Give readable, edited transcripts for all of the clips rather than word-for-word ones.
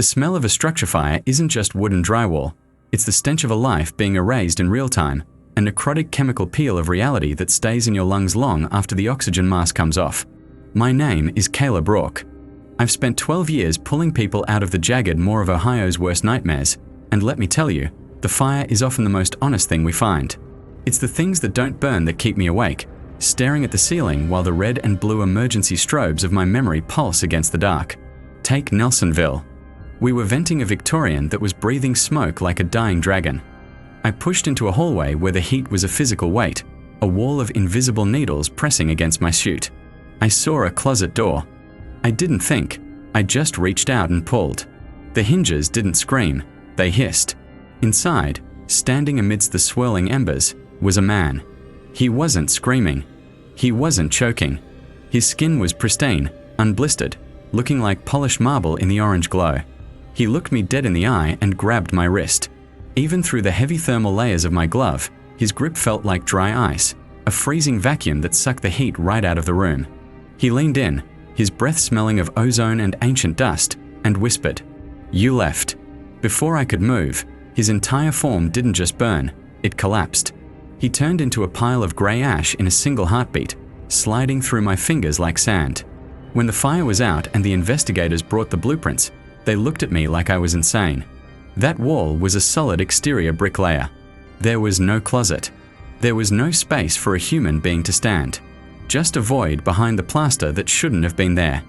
The smell of a structure fire isn't just wood and drywall. It's the stench of a life being erased in real time, a necrotic chemical peel of reality that stays in your lungs long after the oxygen mask comes off. My name is Caleb Rourke. I've spent 12 years pulling people out of the jagged maw of Ohio's worst nightmares, and let me tell you, the fire is often the most honest thing we find. It's the things that don't burn that keep me awake, staring at the ceiling while the red and blue emergency strobes of my memory pulse against the dark. Take Nelsonville. We were venting a Victorian that was breathing smoke like a dying dragon. I pushed into a hallway where the heat was a physical weight, a wall of invisible needles pressing against my suit. I saw a closet door. I didn't think, I just reached out and pulled. The hinges didn't scream, they hissed. Inside, standing amidst the swirling embers, was a man. He wasn't screaming. He wasn't choking. His skin was pristine, unblistered, looking like polished marble in the orange glow. He looked me dead in the eye and grabbed my wrist. Even through the heavy thermal layers of my glove, his grip felt like dry ice, a freezing vacuum that sucked the heat right out of the room. He leaned in, his breath smelling of ozone and ancient dust, and whispered, "You left." Before I could move, his entire form didn't just burn, it collapsed. He turned into a pile of grey ash in a single heartbeat, sliding through my fingers like sand. When the fire was out and the investigators brought the blueprints, they looked at me like I was insane. That wall was a solid exterior brick layer. There was no closet. There was no space for a human being to stand. Just a void behind the plaster that shouldn't have been there.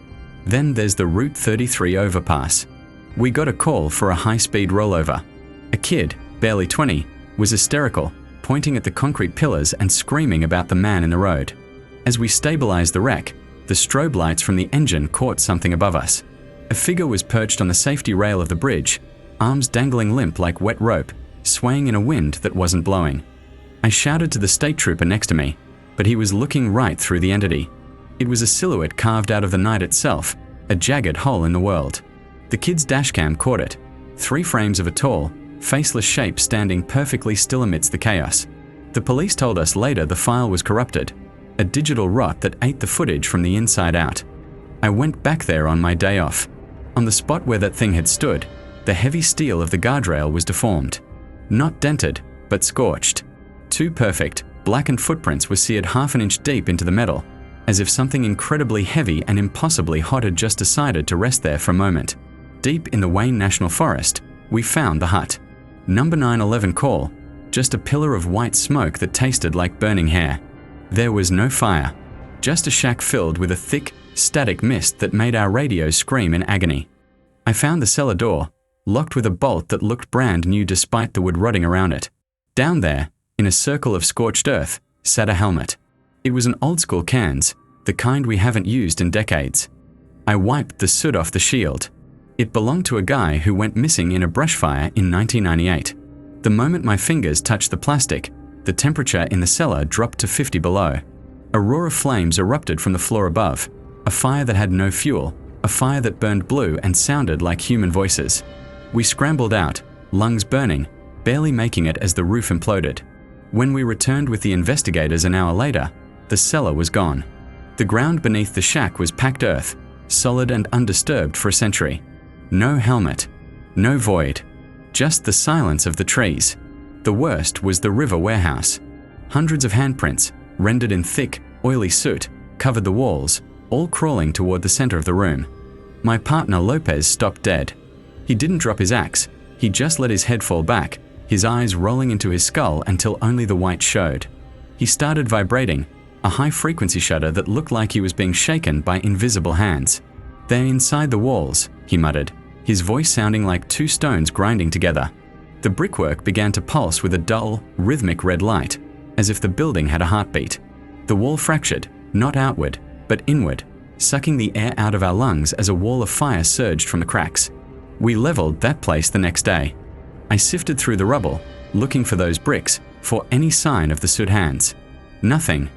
Then there's the Route 33 overpass. We got a call for a high-speed rollover. A kid, barely 20, was hysterical, pointing at the concrete pillars and screaming about the man in the road. As we stabilized the wreck, the strobe lights from the engine caught something above us. A figure was perched on the safety rail of the bridge, arms dangling limp like wet rope, swaying in a wind that wasn't blowing. I shouted to the state trooper next to me, but he was looking right through the entity. It was a silhouette carved out of the night itself, a jagged hole in the world. The kid's dashcam caught it, 3 frames of a tall, faceless shape standing perfectly still amidst the chaos. The police told us later the file was corrupted, a digital rot that ate the footage from the inside out. I went back there on my day off. On the spot where that thing had stood, the heavy steel of the guardrail was deformed. Not dented, but scorched. 2 perfect, blackened footprints were seared half an inch deep into the metal, as if something incredibly heavy and impossibly hot had just decided to rest there for a moment. Deep in the Wayne National Forest, we found the hut. Number 911 call, just a pillar of white smoke that tasted like burning hair. There was no fire, just a shack filled with a thick, static mist that made our radios scream in agony. I found the cellar door, locked with a bolt that looked brand new despite the wood rotting around it. Down there, in a circle of scorched earth, sat a helmet. It was an old-school Cairns, the kind we haven't used in decades. I wiped the soot off the shield. It belonged to a guy who went missing in a brush fire in 1998. The moment my fingers touched the plastic, the temperature in the cellar dropped to 50 below. A roar of flames erupted from the floor above, a fire that had no fuel, a fire that burned blue and sounded like human voices. We scrambled out, lungs burning, barely making it as the roof imploded. When we returned with the investigators an hour later, the cellar was gone. The ground beneath the shack was packed earth, solid and undisturbed for a century. No helmet, no void, just the silence of the trees. The worst was the river warehouse. Hundreds of handprints, rendered in thick, oily soot, covered the walls, all crawling toward the center of the room. My partner Lopez stopped dead. He didn't drop his axe, he just let his head fall back, his eyes rolling into his skull until only the white showed. He started vibrating, a high-frequency shudder that looked like he was being shaken by invisible hands. "They're inside the walls," he muttered, his voice sounding like 2 stones grinding together. The brickwork began to pulse with a dull, rhythmic red light, as if the building had a heartbeat. The wall fractured, not outward, but inward, sucking the air out of our lungs as a wall of fire surged from the cracks. We leveled that place the next day. I sifted through the rubble, looking for those bricks, for any sign of the soot hands. Nothing.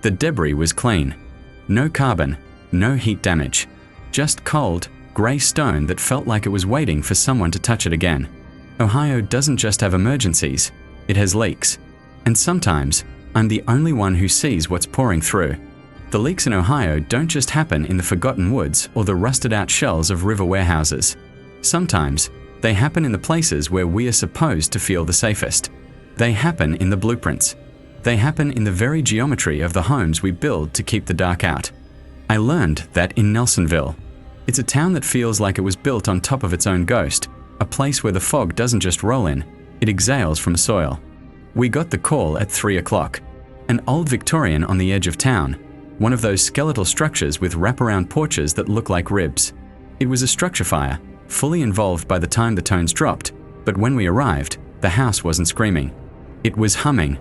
The debris was clean. No carbon, no heat damage. Just cold, grey stone that felt like it was waiting for someone to touch it again. Ohio doesn't just have emergencies, it has leaks. And sometimes, I'm the only one who sees what's pouring through. The leaks in Ohio don't just happen in the forgotten woods or the rusted out shells of river warehouses. Sometimes, they happen in the places where we are supposed to feel the safest. They happen in the blueprints. They happen in the very geometry of the homes we build to keep the dark out. I learned that in Nelsonville. It's a town that feels like it was built on top of its own ghost, a place where the fog doesn't just roll in, it exhales from soil. We got the call at 3 o'clock. An old Victorian on the edge of town, one of those skeletal structures with wraparound porches that look like ribs. It was a structure fire, fully involved by the time the tones dropped, but when we arrived, the house wasn't screaming. It was humming.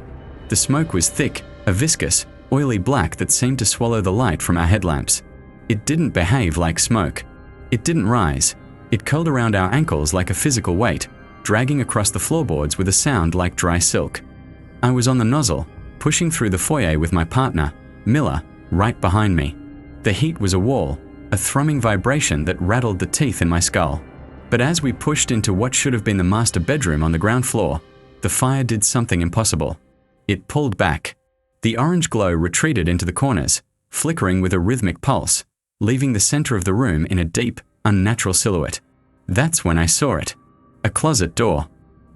The smoke was thick, a viscous, oily black that seemed to swallow the light from our headlamps. It didn't behave like smoke. It didn't rise. It curled around our ankles like a physical weight, dragging across the floorboards with a sound like dry silk. I was on the nozzle, pushing through the foyer with my partner, Miller, right behind me. The heat was a wall, a thrumming vibration that rattled the teeth in my skull. But as we pushed into what should have been the master bedroom on the ground floor, the fire did something impossible. It pulled back. The orange glow retreated into the corners, flickering with a rhythmic pulse, leaving the center of the room in a deep, unnatural silhouette. That's when I saw it. A closet door.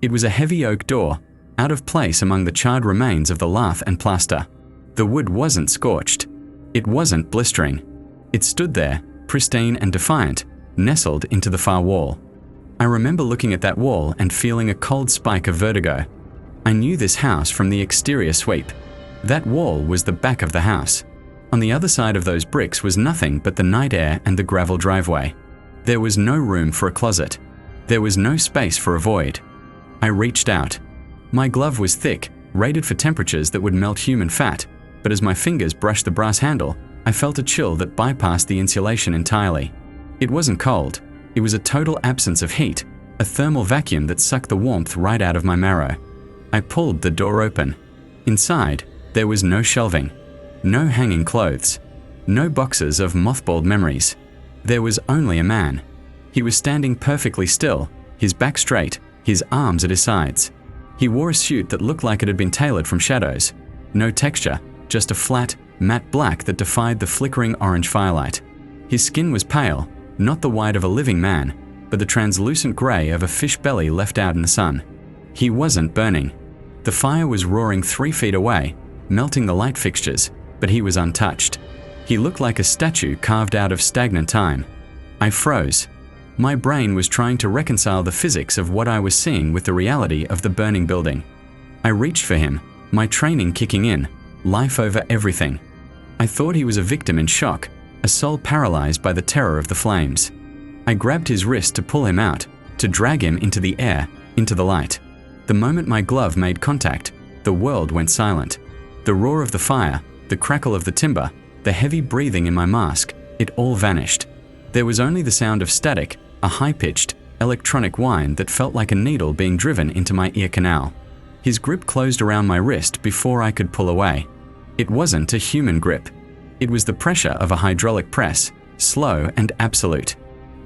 It was a heavy oak door, out of place among the charred remains of the lath and plaster. The wood wasn't scorched. It wasn't blistering. It stood there, pristine and defiant, nestled into the far wall. I remember looking at that wall and feeling a cold spike of vertigo. I knew this house from the exterior sweep. That wall was the back of the house. On the other side of those bricks was nothing but the night air and the gravel driveway. There was no room for a closet. There was no space for a void. I reached out. My glove was thick, rated for temperatures that would melt human fat, but as my fingers brushed the brass handle, I felt a chill that bypassed the insulation entirely. It wasn't cold. It was a total absence of heat, a thermal vacuum that sucked the warmth right out of my marrow. I pulled the door open. Inside, there was no shelving, no hanging clothes, no boxes of mothballed memories. There was only a man. He was standing perfectly still, his back straight, his arms at his sides. He wore a suit that looked like it had been tailored from shadows. No texture, just a flat, matte black that defied the flickering orange firelight. His skin was pale, not the white of a living man, but the translucent grey of a fish belly left out in the sun. He wasn't burning. The fire was roaring 3 feet away, melting the light fixtures, but he was untouched. He looked like a statue carved out of stagnant time. I froze. My brain was trying to reconcile the physics of what I was seeing with the reality of the burning building. I reached for him, my training kicking in, life over everything. I thought he was a victim in shock, a soul paralyzed by the terror of the flames. I grabbed his wrist to pull him out, to drag him into the air, into the light. The moment my glove made contact, the world went silent. The roar of the fire, the crackle of the timber, the heavy breathing in my mask, it all vanished. There was only the sound of static, a high-pitched, electronic whine that felt like a needle being driven into my ear canal. His grip closed around my wrist before I could pull away. It wasn't a human grip. It was the pressure of a hydraulic press, slow and absolute.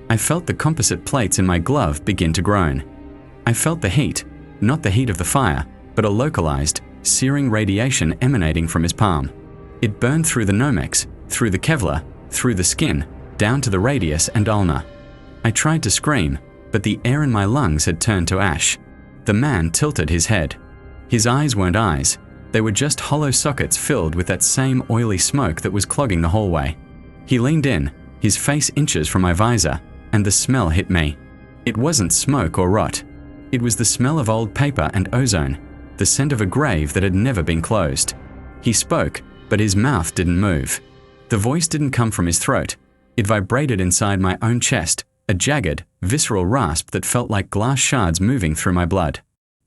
I felt the composite plates in my glove begin to groan. I felt the heat, not the heat of the fire, but a localized, searing radiation emanating from his palm. It burned through the Nomex, through the Kevlar, through the skin, down to the radius and ulna. I tried to scream, but the air in my lungs had turned to ash. The man tilted his head. His eyes weren't eyes. They were just hollow sockets filled with that same oily smoke that was clogging the hallway. He leaned in, his face inches from my visor, and the smell hit me. It wasn't smoke or rot. It was the smell of old paper and ozone, the scent of a grave that had never been closed. He spoke, but his mouth didn't move. The voice didn't come from his throat. It vibrated inside my own chest, a jagged, visceral rasp that felt like glass shards moving through my blood.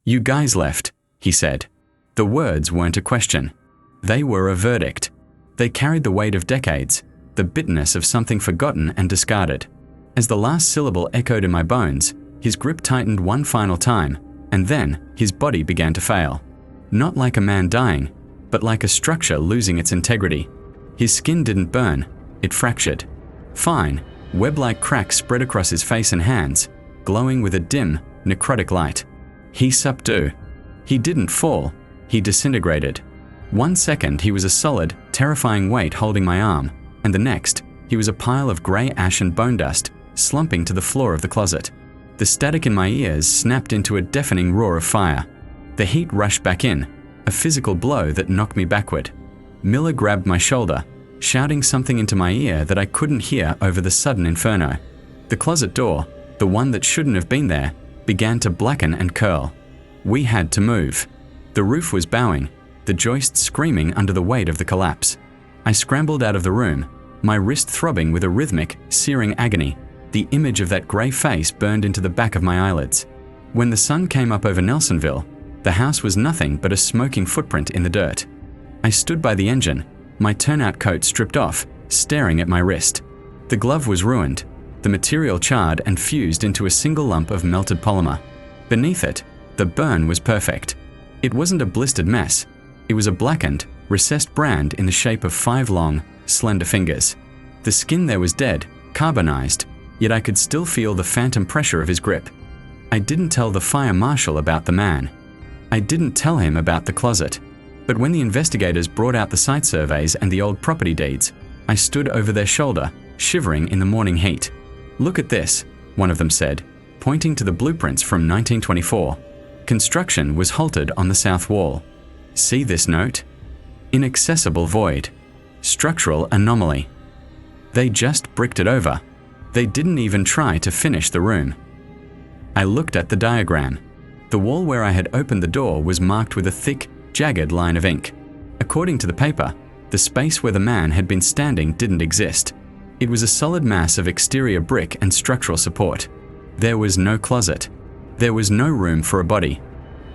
"You guys left," he said. The words weren't a question. They were a verdict. They carried the weight of decades, the bitterness of something forgotten and discarded. As the last syllable echoed in my bones, his grip tightened one final time, and then his body began to fail. Not like a man dying, but like a structure losing its integrity. His skin didn't burn, it fractured. Fine, web-like cracks spread across his face and hands, glowing with a dim, necrotic light. He subdued. He didn't fall, he disintegrated. 1 second he was a solid, terrifying weight holding my arm, and the next, he was a pile of grey ash and bone dust, slumping to the floor of the closet. The static in my ears snapped into a deafening roar of fire. The heat rushed back in, a physical blow that knocked me backward. Miller grabbed my shoulder, shouting something into my ear that I couldn't hear over the sudden inferno. The closet door, the one that shouldn't have been there, began to blacken and curl. We had to move. The roof was bowing, the joists screaming under the weight of the collapse. I scrambled out of the room, my wrist throbbing with a rhythmic, searing agony. The image of that grey face burned into the back of my eyelids. When the sun came up over Nelsonville, the house was nothing but a smoking footprint in the dirt. I stood by the engine, my turnout coat stripped off, staring at my wrist. The glove was ruined, the material charred and fused into a single lump of melted polymer. Beneath it, the burn was perfect. It wasn't a blistered mess. It was a blackened, recessed brand in the shape of 5 long, slender fingers. The skin there was dead, carbonized, yet I could still feel the phantom pressure of his grip. I didn't tell the fire marshal about the man. I didn't tell him about the closet. But when the investigators brought out the site surveys and the old property deeds, I stood over their shoulder, shivering in the morning heat. "Look at this," one of them said, pointing to the blueprints from 1924. Construction was halted on the south wall. "See this note? Inaccessible void. Structural anomaly." They just bricked it over. They didn't even try to finish the room. I looked at the diagram. The wall where I had opened the door was marked with a thick, jagged line of ink. According to the paper, the space where the man had been standing didn't exist. It was a solid mass of exterior brick and structural support. There was no closet. There was no room for a body.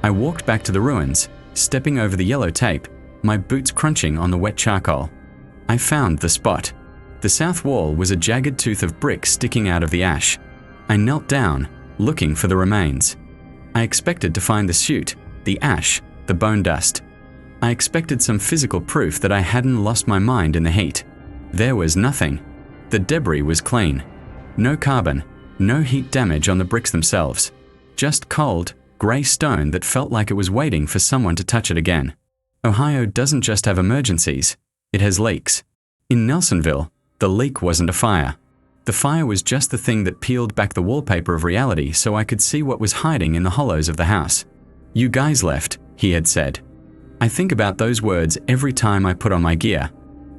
I walked back to the ruins, stepping over the yellow tape, my boots crunching on the wet charcoal. I found the spot. The south wall was a jagged tooth of brick sticking out of the ash. I knelt down, looking for the remains. I expected to find the soot, the ash, the bone dust. I expected some physical proof that I hadn't lost my mind in the heat. There was nothing. The debris was clean. No carbon, no heat damage on the bricks themselves. Just cold, grey stone that felt like it was waiting for someone to touch it again. Ohio doesn't just have emergencies, it has leaks. In Nelsonville, the leak wasn't a fire. The fire was just the thing that peeled back the wallpaper of reality so I could see what was hiding in the hollows of the house. "You guys left," he had said. I think about those words every time I put on my gear.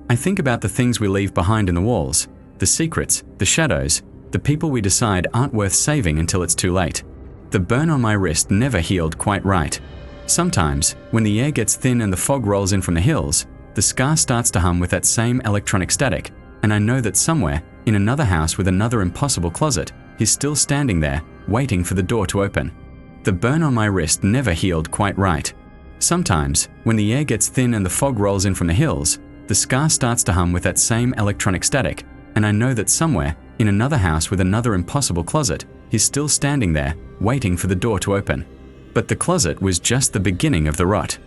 I think about the things we leave behind in the walls, the secrets, the shadows, the people we decide aren't worth saving until it's too late. The burn on my wrist never healed quite right. Sometimes, when the air gets thin and the fog rolls in from the hills, the scar starts to hum with that same electronic static, and I know that somewhere, in another house with another impossible closet, he's still standing there, waiting for the door to open. The burn on my wrist never healed quite right. Sometimes, when the air gets thin and the fog rolls in from the hills, the scar starts to hum with that same electronic static, and I know that somewhere, in another house with another impossible closet, he's still standing there, waiting for the door to open. But the closet was just the beginning of the rot.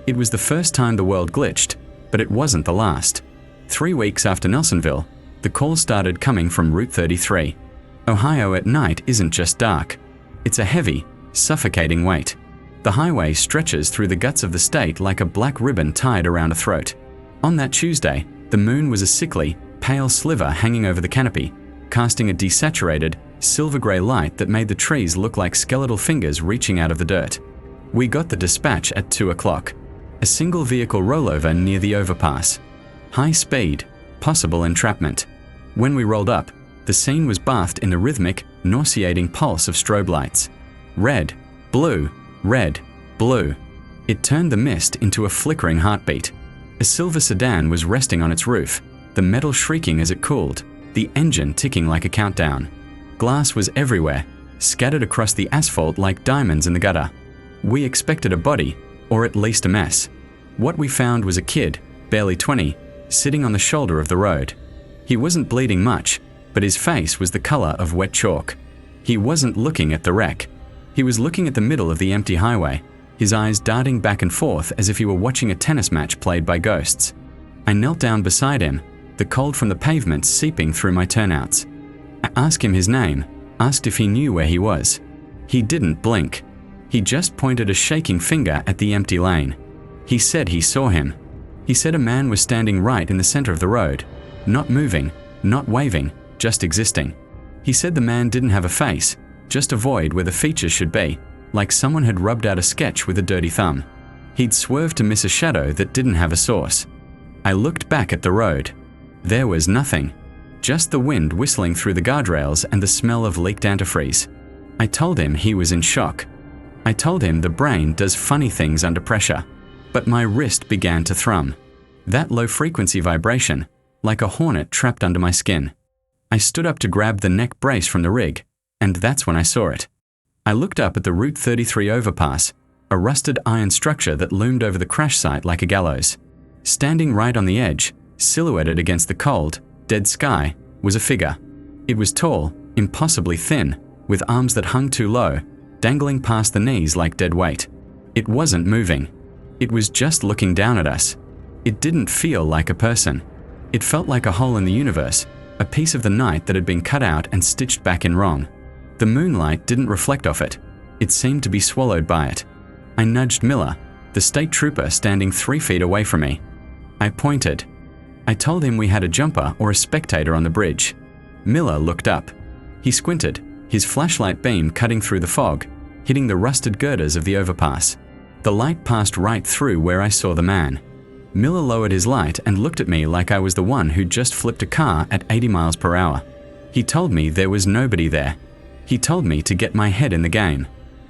It was the first time the world glitched, but it wasn't the last. 3 weeks after Nelsonville, the calls started coming from Route 33. Ohio at night isn't just dark. It's a heavy, suffocating weight. The highway stretches through the guts of the state like a black ribbon tied around a throat. On that Tuesday, the moon was a sickly, pale sliver hanging over the canopy, casting a desaturated, silver-grey light that made the trees look like skeletal fingers reaching out of the dirt. We got the dispatch at 2 o'clock. A single vehicle rollover near the overpass. High speed, possible entrapment. When we rolled up, the scene was bathed in the rhythmic, nauseating pulse of strobe lights. Red, blue, red, blue. It turned the mist into a flickering heartbeat. A silver sedan was resting on its roof, the metal shrieking as it cooled, the engine ticking like a countdown. Glass was everywhere, scattered across the asphalt like diamonds in the gutter. We expected a body, or at least a mess. What we found was a kid, barely 20, sitting on the shoulder of the road. He wasn't bleeding much, but his face was the color of wet chalk. He wasn't looking at the wreck. He was looking at the middle of the empty highway, his eyes darting back and forth as if he were watching a tennis match played by ghosts. I knelt down beside him, the cold from the pavement seeping through my turnouts. I asked him his name, asked if he knew where he was. He didn't blink. He just pointed a shaking finger at the empty lane. He said he saw him. He said a man was standing right in the center of the road, not moving, not waving, just existing. He said the man didn't have a face, Just a void where the features should be, like someone had rubbed out a sketch with a dirty thumb. He'd swerved to miss a shadow that didn't have a source. I looked back at the road. There was nothing. Just the wind whistling through the guardrails and the smell of leaked antifreeze. I told him he was in shock. I told him the brain does funny things under pressure. But my wrist began to thrum. That low-frequency vibration, like a hornet trapped under my skin. I stood up to grab the neck brace from the rig, and that's when I saw it. I looked up at the Route 33 overpass, a rusted iron structure that loomed over the crash site like a gallows. Standing right on the edge, silhouetted against the cold, dead sky, was a figure. It was tall, impossibly thin, with arms that hung too low, dangling past the knees like dead weight. It wasn't moving. It was just looking down at us. It didn't feel like a person. It felt like a hole in the universe, a piece of the night that had been cut out and stitched back in wrong. The moonlight didn't reflect off it. It seemed to be swallowed by it. I nudged Miller, the state trooper standing 3 feet away from me. I pointed. I told him we had a jumper or a spectator on the bridge. Miller looked up. He squinted, his flashlight beam cutting through the fog, hitting the rusted girders of the overpass. The light passed right through where I saw the man. Miller lowered his light and looked at me like I was the one who just flipped a car at 80 miles per hour. He told me there was nobody there. He told me to get my head in the game.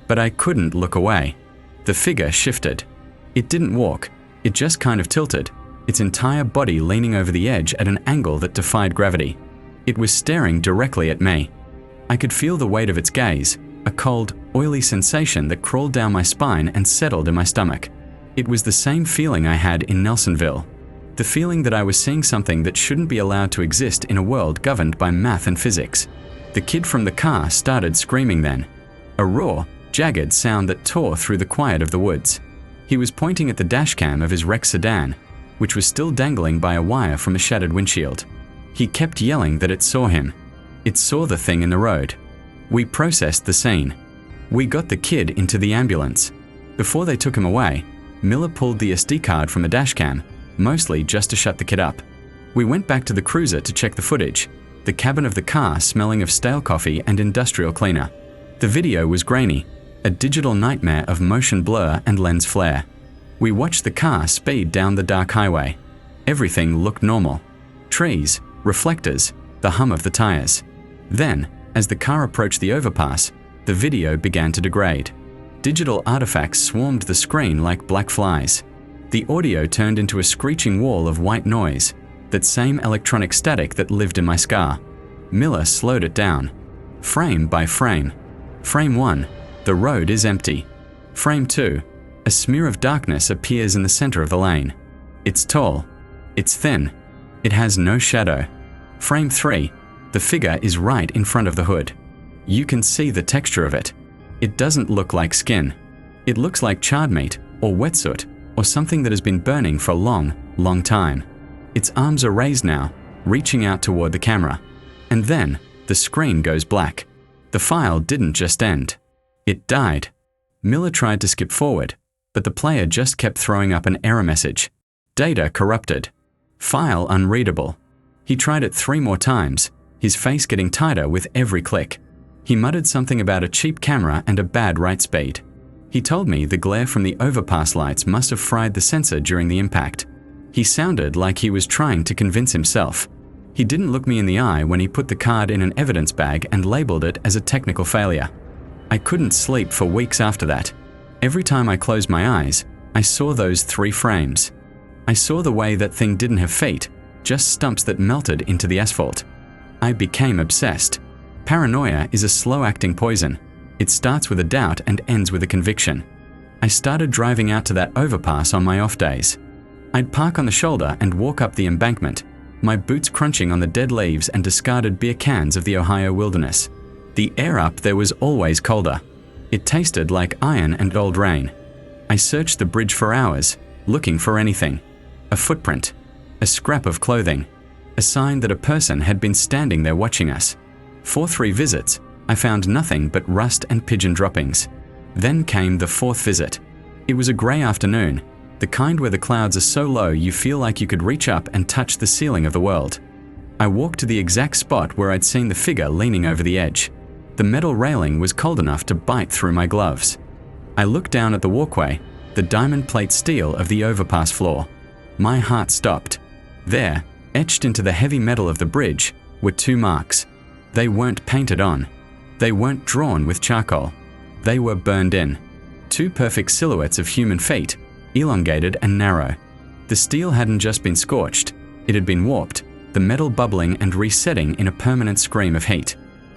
But I couldn't look away. The figure shifted. It didn't walk. It just kind of tilted, its entire body leaning over the edge at an angle that defied gravity. It was staring directly at me. I could feel the weight of its gaze, a cold, oily sensation that crawled down my spine and settled in my stomach. It was the same feeling I had in Nelsonville. The feeling that I was seeing something that shouldn't be allowed to exist in a world governed by math and physics. The kid from the car started screaming then. A raw, jagged sound that tore through the quiet of the woods. He was pointing at the dashcam of his wrecked sedan, which was still dangling by a wire from a shattered windshield. He kept yelling that it saw him. It saw the thing in the road. We processed the scene. We got the kid into the ambulance. Before they took him away, Miller pulled the SD card from a dashcam, mostly just to shut the kid up. We went back to the cruiser to check the footage, the cabin of the car smelling of stale coffee and industrial cleaner. The video was grainy, a digital nightmare of motion blur and lens flare. We watched the car speed down the dark highway. Everything looked normal. Trees, reflectors, the hum of the tires. Then, as the car approached the overpass, the video began to degrade. Digital artifacts swarmed the screen like black flies. The audio turned into a screeching wall of white noise, that same electronic static that lived in my scar. Miller slowed it down. Frame by frame. Frame 1, the road is empty. Frame 2, a smear of darkness appears in the center of the lane. It's tall. It's thin. It has no shadow. Frame 3, the figure is right in front of the hood. You can see the texture of it. It doesn't look like skin. It looks like charred meat or wetsuit or something that has been burning for a long, long time. Its arms are raised now, reaching out toward the camera. And then, the screen goes black. The file didn't just end. It died. Miller tried to skip forward, but the player just kept throwing up an error message. Data corrupted. File unreadable. He tried it 3 more times, his face getting tighter with every click. He muttered something about a cheap camera and a bad write speed. He told me the glare from the overpass lights must have fried the sensor during the impact. He sounded like he was trying to convince himself. He didn't look me in the eye when he put the card in an evidence bag and labeled it as a technical failure. I couldn't sleep for weeks after that. Every time I closed my eyes, I saw those 3 frames. I saw the way that thing didn't have feet, just stumps that melted into the asphalt. I became obsessed. Paranoia is a slow-acting poison. It starts with a doubt and ends with a conviction. I started driving out to that overpass on my off days. I'd park on the shoulder and walk up the embankment, my boots crunching on the dead leaves and discarded beer cans of the Ohio wilderness. The air up there was always colder. It tasted like iron and old rain. I searched the bridge for hours, looking for anything. A footprint, a scrap of clothing, a sign that a person had been standing there watching us. For 3 visits, I found nothing but rust and pigeon droppings. Then came the 4th visit. It was a grey afternoon, the kind where the clouds are so low you feel like you could reach up and touch the ceiling of the world. I walked to the exact spot where I'd seen the figure leaning over the edge. The metal railing was cold enough to bite through my gloves. I looked down at the walkway, the diamond plate steel of the overpass floor. My heart stopped. There, etched into the heavy metal of the bridge, were 2 marks. They weren't painted on. They weren't drawn with charcoal. They were burned in. 2 perfect silhouettes of human feet, elongated and narrow. The steel hadn't just been scorched, it had been warped, the metal bubbling and resetting in a permanent scream of heat.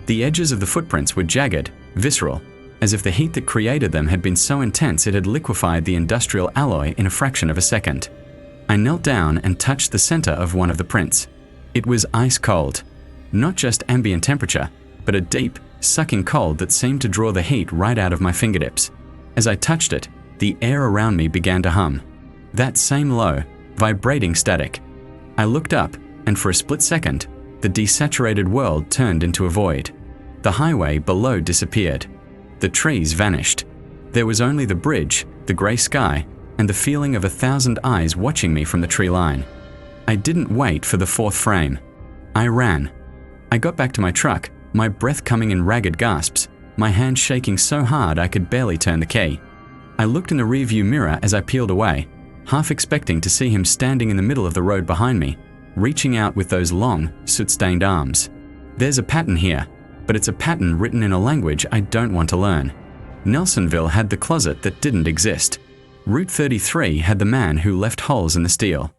The edges of the footprints were jagged, visceral, as if the heat that created them had been so intense it had liquefied the industrial alloy in a fraction of a second. I knelt down and touched the center of one of the prints. It was ice cold. Not just ambient temperature, but a deep, sucking cold that seemed to draw the heat right out of my fingertips. As I touched it, the air around me began to hum. That same low, vibrating static. I looked up, and for a split second, the desaturated world turned into a void. The highway below disappeared. The trees vanished. There was only the bridge, the grey sky, and the feeling of 1,000 eyes watching me from the tree line. I didn't wait for the 4th frame. I ran. I got back to my truck, my breath coming in ragged gasps, my hand shaking so hard I could barely turn the key. I looked in the rearview mirror as I peeled away, half expecting to see him standing in the middle of the road behind me, reaching out with those long, soot-stained arms. There's a pattern here, but it's a pattern written in a language I don't want to learn. Nelsonville had the closet that didn't exist. Route 33 had the man who left holes in the steel.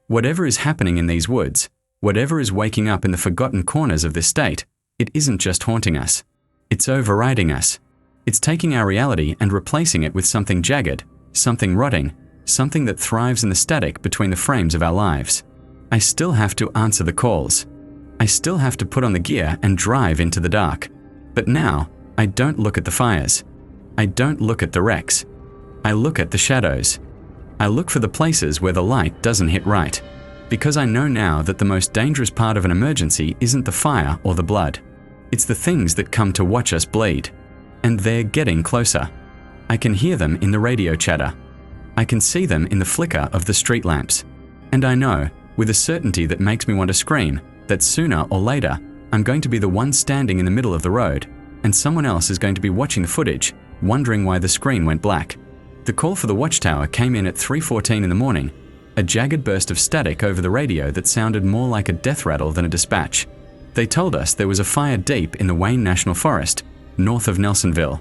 Whatever is happening in these woods, whatever is waking up in the forgotten corners of this state, it isn't just haunting us. It's overriding us. It's taking our reality and replacing it with something jagged, something rotting, something that thrives in the static between the frames of our lives. I still have to answer the calls. I still have to put on the gear and drive into the dark. But now, I don't look at the fires. I don't look at the wrecks. I look at the shadows. I look for the places where the light doesn't hit right. Because I know now that the most dangerous part of an emergency isn't the fire or the blood. It's the things that come to watch us bleed. And they're getting closer. I can hear them in the radio chatter. I can see them in the flicker of the street lamps. And I know, with a certainty that makes me want to scream, that sooner or later, I'm going to be the one standing in the middle of the road, and someone else is going to be watching the footage, wondering why the screen went black. The call for the watchtower came in at 3:14 in the morning, a jagged burst of static over the radio that sounded more like a death rattle than a dispatch. They told us there was a fire deep in the Wayne National Forest, north of Nelsonville.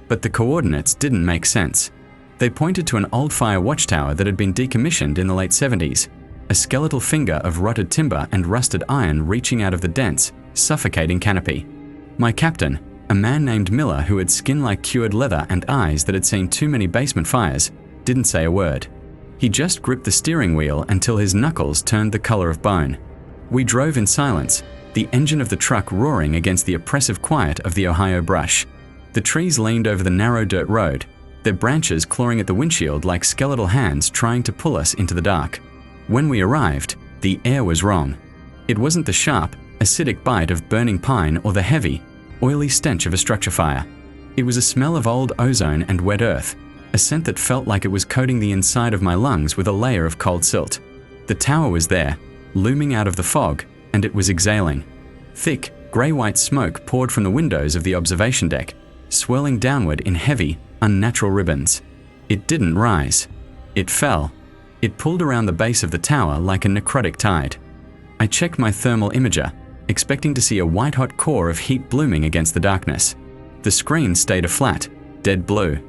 But the coordinates didn't make sense. They pointed to an old fire watchtower that had been decommissioned in the late 70s, a skeletal finger of rotted timber and rusted iron reaching out of the dense, suffocating canopy. My captain, a man named Miller who had skin like cured leather and eyes that had seen too many basement fires, didn't say a word. He just gripped the steering wheel until his knuckles turned the color of bone. We drove in silence, the engine of the truck roaring against the oppressive quiet of the Ohio brush. The trees leaned over the narrow dirt road, their branches clawing at the windshield like skeletal hands trying to pull us into the dark. When we arrived, the air was wrong. It wasn't the sharp, acidic bite of burning pine or the heavy, oily stench of a structure fire. It was a smell of old ozone and wet earth, a scent that felt like it was coating the inside of my lungs with a layer of cold silt. The tower was there, looming out of the fog, and it was exhaling. Thick, grey-white smoke poured from the windows of the observation deck, swirling downward in heavy, unnatural ribbons. It didn't rise. It fell. It pulled around the base of the tower like a necrotic tide. I checked my thermal imager, expecting to see a white-hot core of heat blooming against the darkness. The screen stayed a flat, dead blue.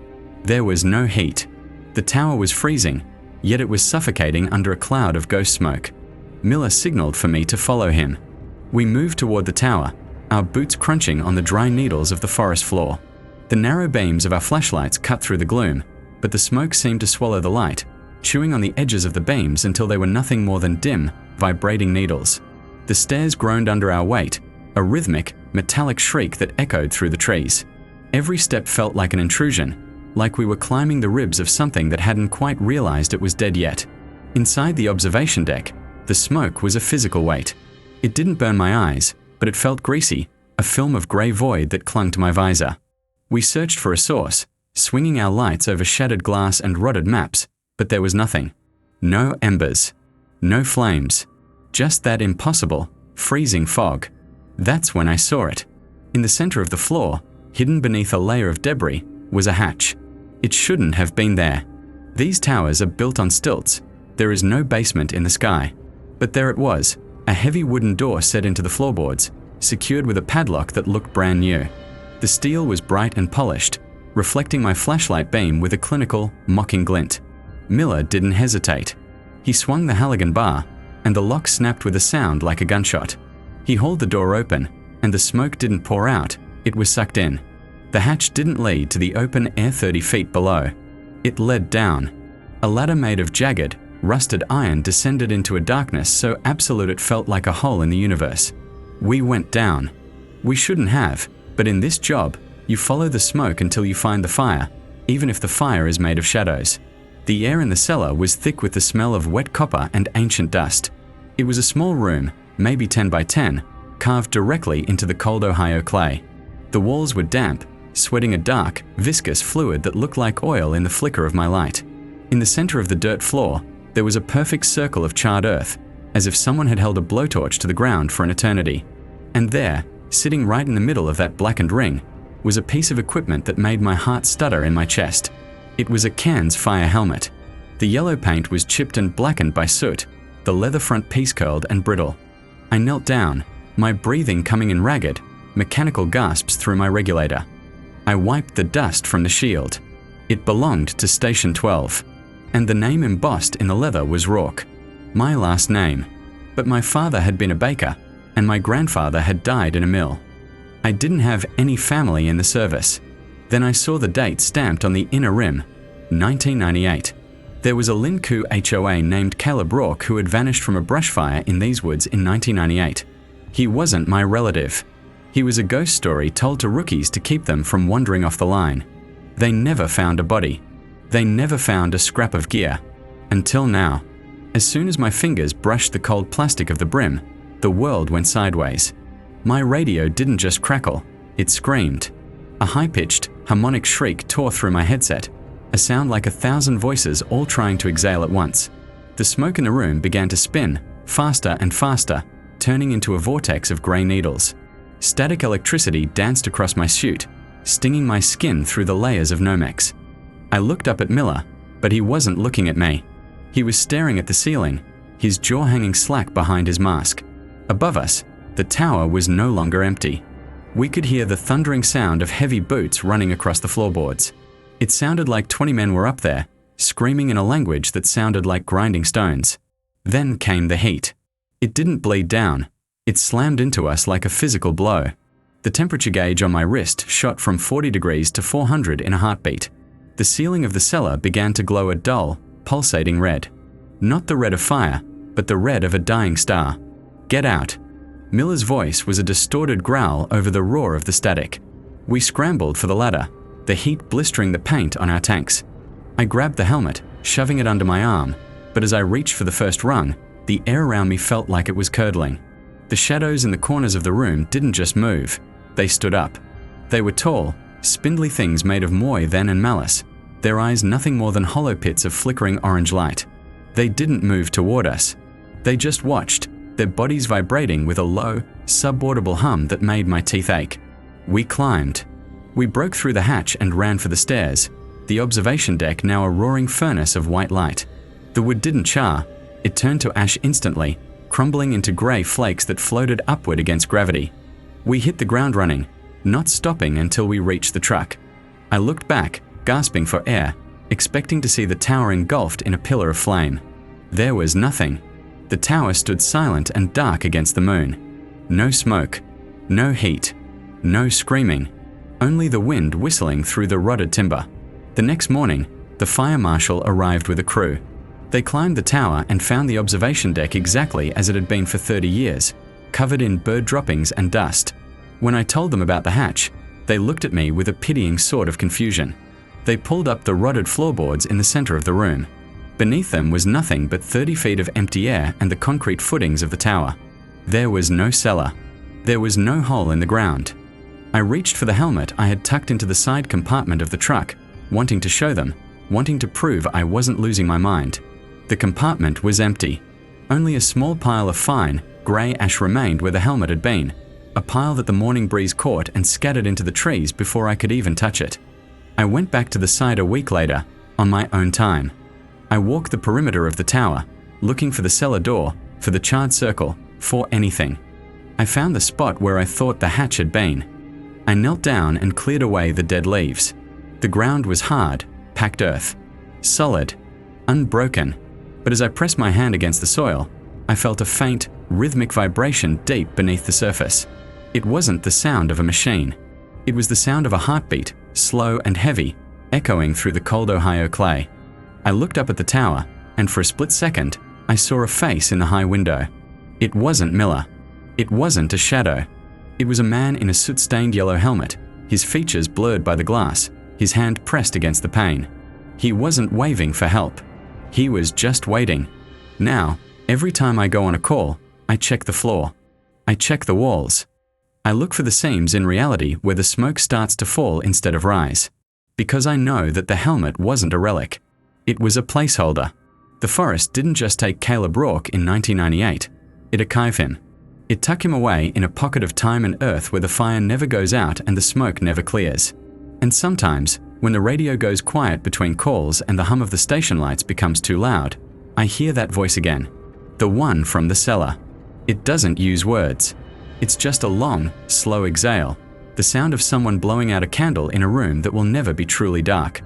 There was no heat. The tower was freezing, yet it was suffocating under a cloud of ghost smoke. Miller signaled for me to follow him. We moved toward the tower, our boots crunching on the dry needles of the forest floor. The narrow beams of our flashlights cut through the gloom, but the smoke seemed to swallow the light, chewing on the edges of the beams until they were nothing more than dim, vibrating needles. The stairs groaned under our weight, a rhythmic, metallic shriek that echoed through the trees. Every step felt like an intrusion, like we were climbing the ribs of something that hadn't quite realized it was dead yet. Inside the observation deck, the smoke was a physical weight. It didn't burn my eyes, but it felt greasy, a film of grey void that clung to my visor. We searched for a source, swinging our lights over shattered glass and rotted maps, but there was nothing. No embers. No flames. Just that impossible, freezing fog. That's when I saw it. In the center of the floor, hidden beneath a layer of debris, was a hatch. It shouldn't have been there. These towers are built on stilts. There is no basement in the sky. But there it was, a heavy wooden door set into the floorboards, secured with a padlock that looked brand new. The steel was bright and polished, reflecting my flashlight beam with a clinical, mocking glint. Miller didn't hesitate. He swung the Halligan bar, and the lock snapped with a sound like a gunshot. He hauled the door open, and the smoke didn't pour out, it was sucked in. The hatch didn't lead to the open air 30 feet below. It led down. A ladder made of jagged, rusted iron descended into a darkness so absolute it felt like a hole in the universe. We went down. We shouldn't have, but in this job, you follow the smoke until you find the fire, even if the fire is made of shadows. The air in the cellar was thick with the smell of wet copper and ancient dust. It was a small room, maybe 10 by 10, carved directly into the cold Ohio clay. The walls were damp, sweating a dark, viscous fluid that looked like oil in the flicker of my light. In the center of the dirt floor, there was a perfect circle of charred earth, as if someone had held a blowtorch to the ground for an eternity. And there, sitting right in the middle of that blackened ring, was a piece of equipment that made my heart stutter in my chest. It was a Cairns fire helmet. The yellow paint was chipped and blackened by soot, the leather front piece curled and brittle. I knelt down, my breathing coming in ragged, mechanical gasps through my regulator. I wiped the dust from the shield. It belonged to Station 12, and the name embossed in the leather was Rourke, my last name. But my father had been a baker, and my grandfather had died in a mill. I didn't have any family in the service. Then I saw the date stamped on the inner rim, 1998. There was a Linku HOA named Caleb Rourke who had vanished from a brush fire in these woods in 1998. He wasn't my relative. He was a ghost story told to rookies to keep them from wandering off the line. They never found a body. They never found a scrap of gear. Until now. As soon as my fingers brushed the cold plastic of the brim, the world went sideways. My radio didn't just crackle, it screamed. A high-pitched, harmonic shriek tore through my headset, a sound like 1,000 voices all trying to exhale at once. The smoke in the room began to spin, faster and faster, turning into a vortex of grey needles. Static electricity danced across my suit, stinging my skin through the layers of Nomex. I looked up at Miller, but he wasn't looking at me. He was staring at the ceiling, his jaw hanging slack behind his mask. Above us, the tower was no longer empty. We could hear the thundering sound of heavy boots running across the floorboards. It sounded like 20 men were up there, screaming in a language that sounded like grinding stones. Then came the heat. It didn't bleed down. It slammed into us like a physical blow. The temperature gauge on my wrist shot from 40 degrees to 400 in a heartbeat. The ceiling of the cellar began to glow a dull, pulsating red. Not the red of fire, but the red of a dying star. Get out. Miller's voice was a distorted growl over the roar of the static. We scrambled for the ladder, the heat blistering the paint on our tanks. I grabbed the helmet, shoving it under my arm, but as I reached for the first rung, the air around me felt like it was curdling. The shadows in the corners of the room didn't just move, they stood up. They were tall, spindly things made of moy then and malice, their eyes nothing more than hollow pits of flickering orange light. They didn't move toward us. They just watched, their bodies vibrating with a low, subaudible hum that made my teeth ache. We climbed. We broke through the hatch and ran for the stairs, the observation deck now a roaring furnace of white light. The wood didn't char, it turned to ash instantly, crumbling into grey flakes that floated upward against gravity. We hit the ground running, not stopping until we reached the truck. I looked back, gasping for air, expecting to see the tower engulfed in a pillar of flame. There was nothing. The tower stood silent and dark against the moon. No smoke, no heat, no screaming, only the wind whistling through the rotted timber. The next morning, the fire marshal arrived with a crew. They climbed the tower and found the observation deck exactly as it had been for 30 years, covered in bird droppings and dust. When I told them about the hatch, they looked at me with a pitying sort of confusion. They pulled up the rotted floorboards in the center of the room. Beneath them was nothing but 30 feet of empty air and the concrete footings of the tower. There was no cellar. There was no hole in the ground. I reached for the helmet I had tucked into the side compartment of the truck, wanting to show them, wanting to prove I wasn't losing my mind. The compartment was empty. Only a small pile of fine, grey ash remained where the helmet had been, a pile that the morning breeze caught and scattered into the trees before I could even touch it. I went back to the site a week later, on my own time. I walked the perimeter of the tower, looking for the cellar door, for the charred circle, for anything. I found the spot where I thought the hatch had been. I knelt down and cleared away the dead leaves. The ground was hard, packed earth, solid, unbroken, but as I pressed my hand against the soil, I felt a faint, rhythmic vibration deep beneath the surface. It wasn't the sound of a machine. It was the sound of a heartbeat, slow and heavy, echoing through the cold Ohio clay. I looked up at the tower, and for a split second, I saw a face in the high window. It wasn't Miller. It wasn't a shadow. It was a man in a soot-stained yellow helmet, his features blurred by the glass, his hand pressed against the pane. He wasn't waving for help. He was just waiting. Now, every time I go on a call, I check the floor. I check the walls. I look for the seams in reality where the smoke starts to fall instead of rise. Because I know that the helmet wasn't a relic. It was a placeholder. The forest didn't just take Caleb Rourke in 1998. It archived him. It tucked him away in a pocket of time and earth where the fire never goes out and the smoke never clears. And sometimes, when the radio goes quiet between calls and the hum of the station lights becomes too loud, I hear that voice again. The one from the cellar. It doesn't use words. It's just a long, slow exhale, the sound of someone blowing out a candle in a room that will never be truly dark.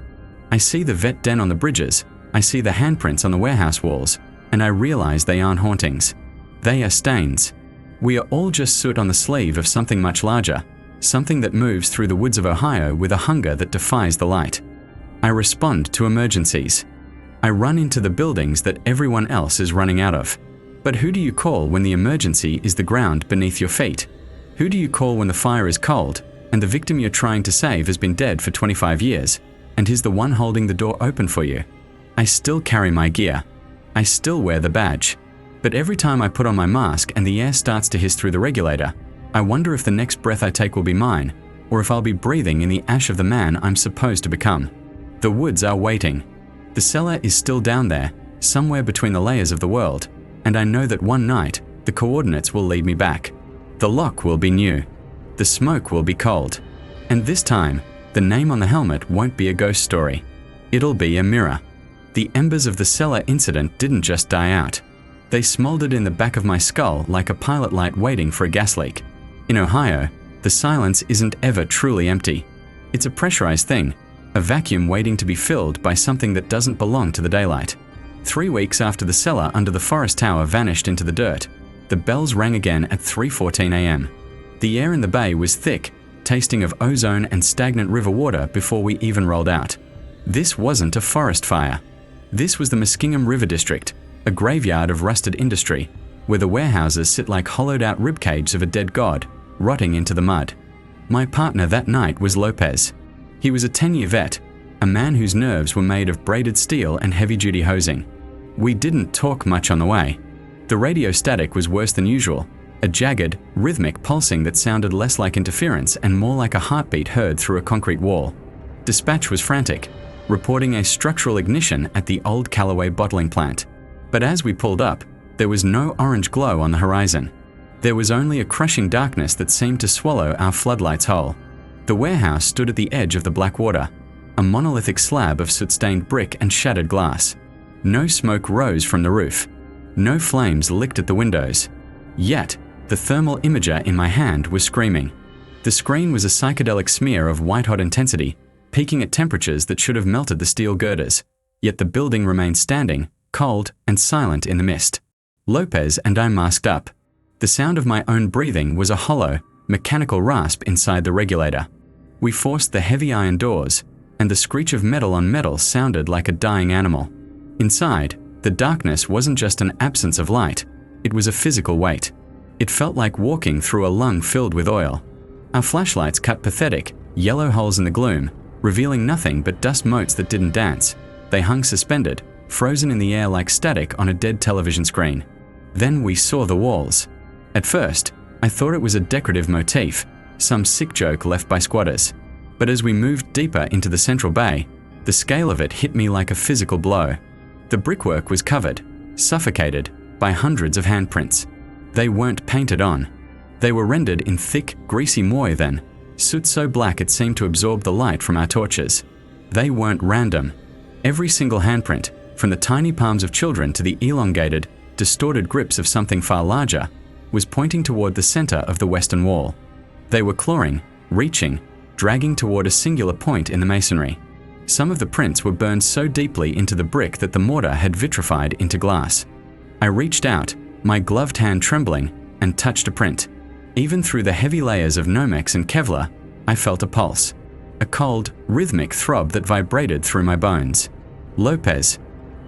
I see the vet den on the bridges, I see the handprints on the warehouse walls, and I realize they aren't hauntings. They are stains. We are all just soot on the sleeve of something much larger, something that moves through the woods of Ohio with a hunger that defies the light. I respond to emergencies. I run into the buildings that everyone else is running out of. But who do you call when the emergency is the ground beneath your feet? Who do you call when the fire is cold and the victim you're trying to save has been dead for 25 years and he's the one holding the door open for you? I still carry my gear. I still wear the badge. But every time I put on my mask and the air starts to hiss through the regulator, I wonder if the next breath I take will be mine, or if I'll be breathing in the ash of the man I'm supposed to become. The woods are waiting. The cellar is still down there, somewhere between the layers of the world, and I know that one night, the coordinates will lead me back. The lock will be new. The smoke will be cold. And this time, the name on the helmet won't be a ghost story. It'll be a mirror. The embers of the cellar incident didn't just die out. They smoldered in the back of my skull like a pilot light waiting for a gas leak. In Ohio, the silence isn't ever truly empty. It's a pressurized thing, a vacuum waiting to be filled by something that doesn't belong to the daylight. 3 weeks after the cellar under the forest tower vanished into the dirt, the bells rang again at 3:14 a.m. The air in the bay was thick, tasting of ozone and stagnant river water before we even rolled out. This wasn't a forest fire. This was the Muskingum River District, a graveyard of rusted industry, where the warehouses sit like hollowed-out ribcage of a dead god, rotting into the mud. My partner that night was Lopez. He was a 10-year vet, a man whose nerves were made of braided steel and heavy-duty hosing. We didn't talk much on the way. The radio static was worse than usual, a jagged, rhythmic pulsing that sounded less like interference and more like a heartbeat heard through a concrete wall. Dispatch was frantic, reporting a structural ignition at the old Callaway bottling plant. But as we pulled up, there was no orange glow on the horizon. There was only a crushing darkness that seemed to swallow our floodlights whole. The warehouse stood at the edge of the black water, a monolithic slab of soot-stained brick and shattered glass. No smoke rose from the roof. No flames licked at the windows. Yet, the thermal imager in my hand was screaming. The screen was a psychedelic smear of white-hot intensity, peaking at temperatures that should have melted the steel girders. Yet the building remained standing, cold and silent in the mist. Lopez and I masked up. The sound of my own breathing was a hollow, mechanical rasp inside the regulator. We forced the heavy iron doors, and the screech of metal on metal sounded like a dying animal. Inside, the darkness wasn't just an absence of light, it was a physical weight. It felt like walking through a lung filled with oil. Our flashlights cut pathetic, yellow holes in the gloom, revealing nothing but dust motes that didn't dance. They hung suspended, frozen in the air like static on a dead television screen. Then we saw the walls. At first, I thought it was a decorative motif, some sick joke left by squatters. But as we moved deeper into the central bay, the scale of it hit me like a physical blow. The brickwork was covered, suffocated, by hundreds of handprints. They weren't painted on. They were rendered in thick, greasy moire then, soot so black it seemed to absorb the light from our torches. They weren't random. Every single handprint, from the tiny palms of children to the elongated, distorted grips of something far larger, was pointing toward the center of the western wall. They were clawing, reaching, dragging toward a singular point in the masonry. Some of the prints were burned so deeply into the brick that the mortar had vitrified into glass. I reached out, my gloved hand trembling, and touched a print. Even through the heavy layers of Nomex and Kevlar, I felt a pulse. A cold, rhythmic throb that vibrated through my bones. "Lopez!"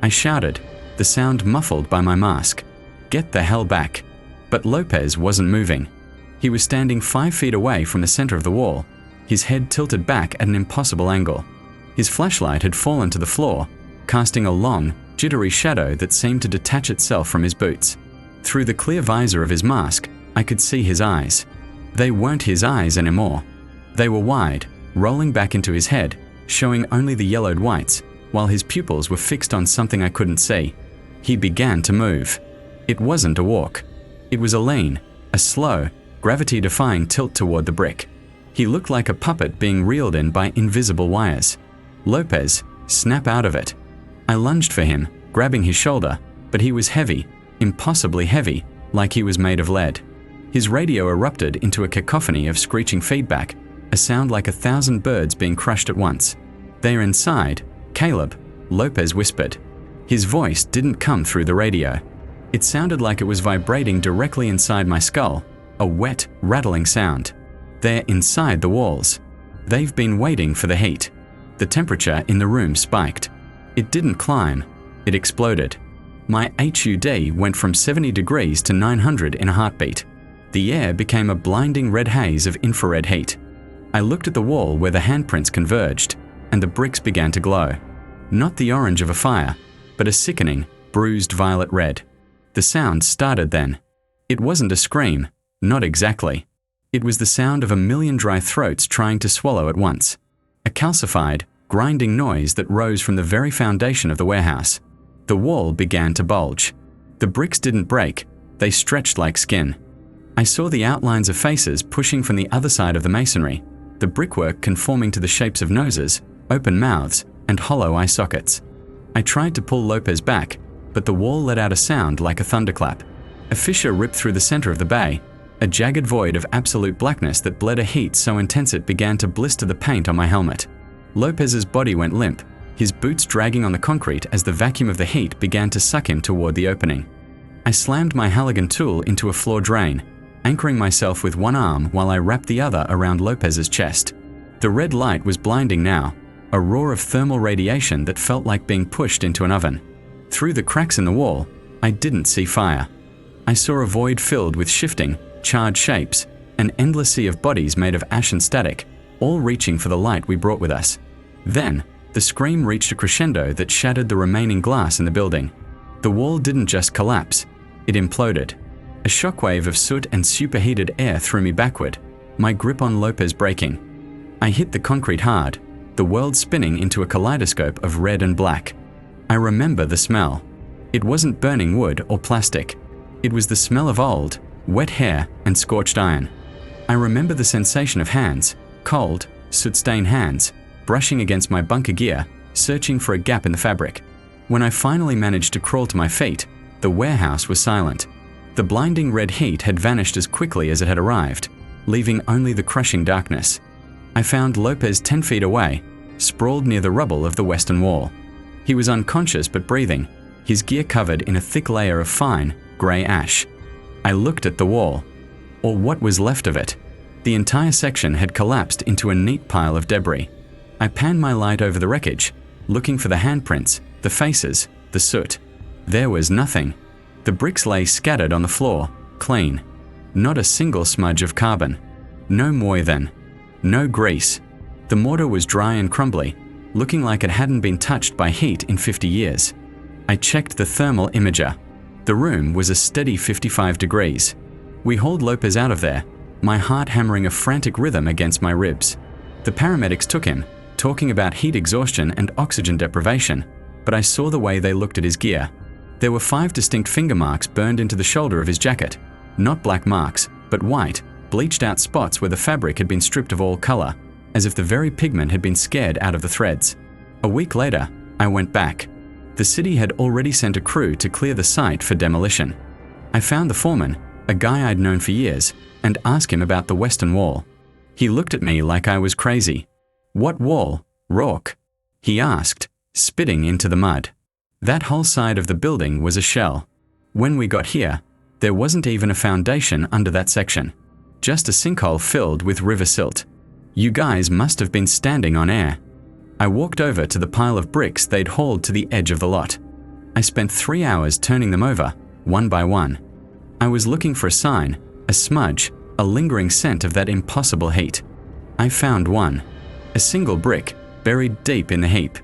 I shouted, the sound muffled by my mask. "Get the hell back!" But Lopez wasn't moving. He was standing 5 feet away from the center of the wall, his head tilted back at an impossible angle. His flashlight had fallen to the floor, casting a long, jittery shadow that seemed to detach itself from his boots. Through the clear visor of his mask, I could see his eyes. They weren't his eyes anymore. They were wide, rolling back into his head, showing only the yellowed whites, while his pupils were fixed on something I couldn't see. He began to move. It wasn't a walk. It was a lean, a slow, gravity-defying tilt toward the brick. He looked like a puppet being reeled in by invisible wires. "Lopez, snap out of it." I lunged for him, grabbing his shoulder, but he was heavy, impossibly heavy, like he was made of lead. His radio erupted into a cacophony of screeching feedback, a sound like 1,000 birds being crushed at once. "They're inside, Caleb," Lopez whispered. His voice didn't come through the radio. It sounded like it was vibrating directly inside my skull, a wet, rattling sound. "They're inside the walls. They've been waiting for the heat." The temperature in the room spiked. It didn't climb, it exploded. My HUD went from 70 degrees to 900 in a heartbeat. The air became a blinding red haze of infrared heat. I looked at the wall where the handprints converged, and the bricks began to glow. Not the orange of a fire, but a sickening, bruised violet red. The sound started then. It wasn't a scream, not exactly. It was the sound of a million dry throats trying to swallow at once. A calcified, grinding noise that rose from the very foundation of the warehouse. The wall began to bulge. The bricks didn't break, they stretched like skin. I saw the outlines of faces pushing from the other side of the masonry, the brickwork conforming to the shapes of noses, open mouths, and hollow eye sockets. I tried to pull Lopez back, but the wall let out a sound like a thunderclap. A fissure ripped through the center of the bay, a jagged void of absolute blackness that bled a heat so intense it began to blister the paint on my helmet. Lopez's body went limp, his boots dragging on the concrete as the vacuum of the heat began to suck him toward the opening. I slammed my Halligan tool into a floor drain, anchoring myself with one arm while I wrapped the other around Lopez's chest. The red light was blinding now, a roar of thermal radiation that felt like being pushed into an oven. Through the cracks in the wall, I didn't see fire. I saw a void filled with shifting, charred shapes, an endless sea of bodies made of ash and static, all reaching for the light we brought with us. Then, the scream reached a crescendo that shattered the remaining glass in the building. The wall didn't just collapse, it imploded. A shockwave of soot and superheated air threw me backward, my grip on Lopez breaking. I hit the concrete hard, the world spinning into a kaleidoscope of red and black. I remember the smell. It wasn't burning wood or plastic. It was the smell of old, wet hair and scorched iron. I remember the sensation of hands, cold, soot-stained hands, brushing against my bunker gear, searching for a gap in the fabric. When I finally managed to crawl to my feet, the warehouse was silent. The blinding red heat had vanished as quickly as it had arrived, leaving only the crushing darkness. I found Lopez 10 feet away, sprawled near the rubble of the western wall. He was unconscious but breathing, his gear covered in a thick layer of fine, grey ash. I looked at the wall, or what was left of it. The entire section had collapsed into a neat pile of debris. I panned my light over the wreckage, looking for the handprints, the faces, the soot. There was nothing. The bricks lay scattered on the floor, clean. Not a single smudge of carbon. No moire then. No grease. The mortar was dry and crumbly, looking like it hadn't been touched by heat in 50 years. I checked the thermal imager. The room was a steady 55 degrees. We hauled Lopez out of there, my heart hammering a frantic rhythm against my ribs. The paramedics took him, talking about heat exhaustion and oxygen deprivation, but I saw the way they looked at his gear. There were 5 distinct finger marks burned into the shoulder of his jacket. Not black marks, but white, bleached out spots where the fabric had been stripped of all color, as if the very pigment had been scared out of the threads. A week later, I went back. The city had already sent a crew to clear the site for demolition. I found the foreman, a guy I'd known for years, and asked him about the western wall. He looked at me like I was crazy. "What wall, Rourke?" he asked, spitting into the mud. That whole side of the building was a shell. When we got here, there wasn't even a foundation under that section. Just a sinkhole filled with river silt. You guys must have been standing on air. I walked over to the pile of bricks they'd hauled to the edge of the lot. I spent 3 hours turning them over, one by one. I was looking for a sign, a smudge, a lingering scent of that impossible heat. I found one. A single brick, buried deep in the heap.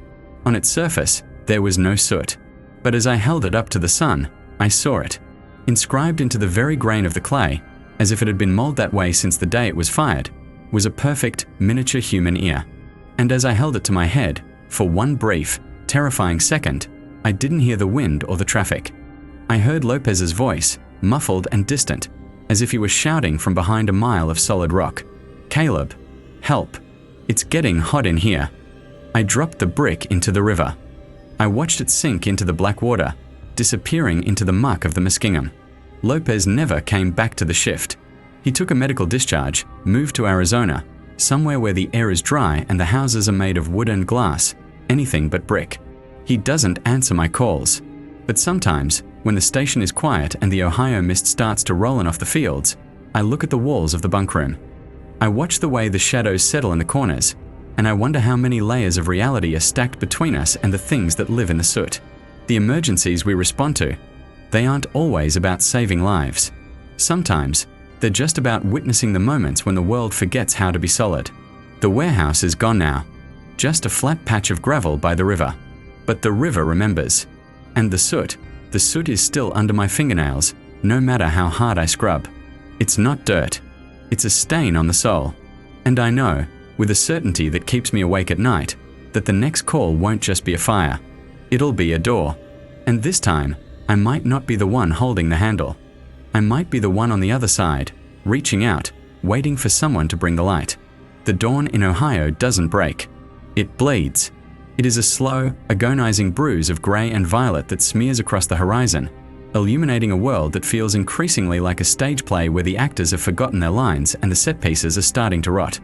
On its surface, there was no soot. But as I held it up to the sun, I saw it. Inscribed into the very grain of the clay, as if it had been molded that way since the day it was fired, was a perfect, miniature human ear. And as I held it to my head, for one brief, terrifying second, I didn't hear the wind or the traffic. I heard Lopez's voice, muffled and distant, as if he was shouting from behind a mile of solid rock. "Caleb, help. It's getting hot in here." I dropped the brick into the river. I watched it sink into the black water, disappearing into the muck of the Muskingum. Lopez never came back to the shift. He took a medical discharge, moved to Arizona, somewhere where the air is dry and the houses are made of wood and glass, anything but brick. He doesn't answer my calls. But sometimes, when the station is quiet and the Ohio mist starts to roll in off the fields, I look at the walls of the bunk room. I watch the way the shadows settle in the corners, and I wonder how many layers of reality are stacked between us and the things that live in the soot. The emergencies we respond to, they aren't always about saving lives. Sometimes, they're just about witnessing the moments when the world forgets how to be solid. The warehouse is gone now, just a flat patch of gravel by the river. But the river remembers. And the soot is still under my fingernails, no matter how hard I scrub. It's not dirt. It's a stain on the soul. And I know, with a certainty that keeps me awake at night, that the next call won't just be a fire. It'll be a door. And this time, I might not be the one holding the handle. I might be the one on the other side, reaching out, waiting for someone to bring the light. The dawn in Ohio doesn't break. It bleeds. It is a slow, agonizing bruise of gray and violet that smears across the horizon, illuminating a world that feels increasingly like a stage play where the actors have forgotten their lines and the set pieces are starting to rot.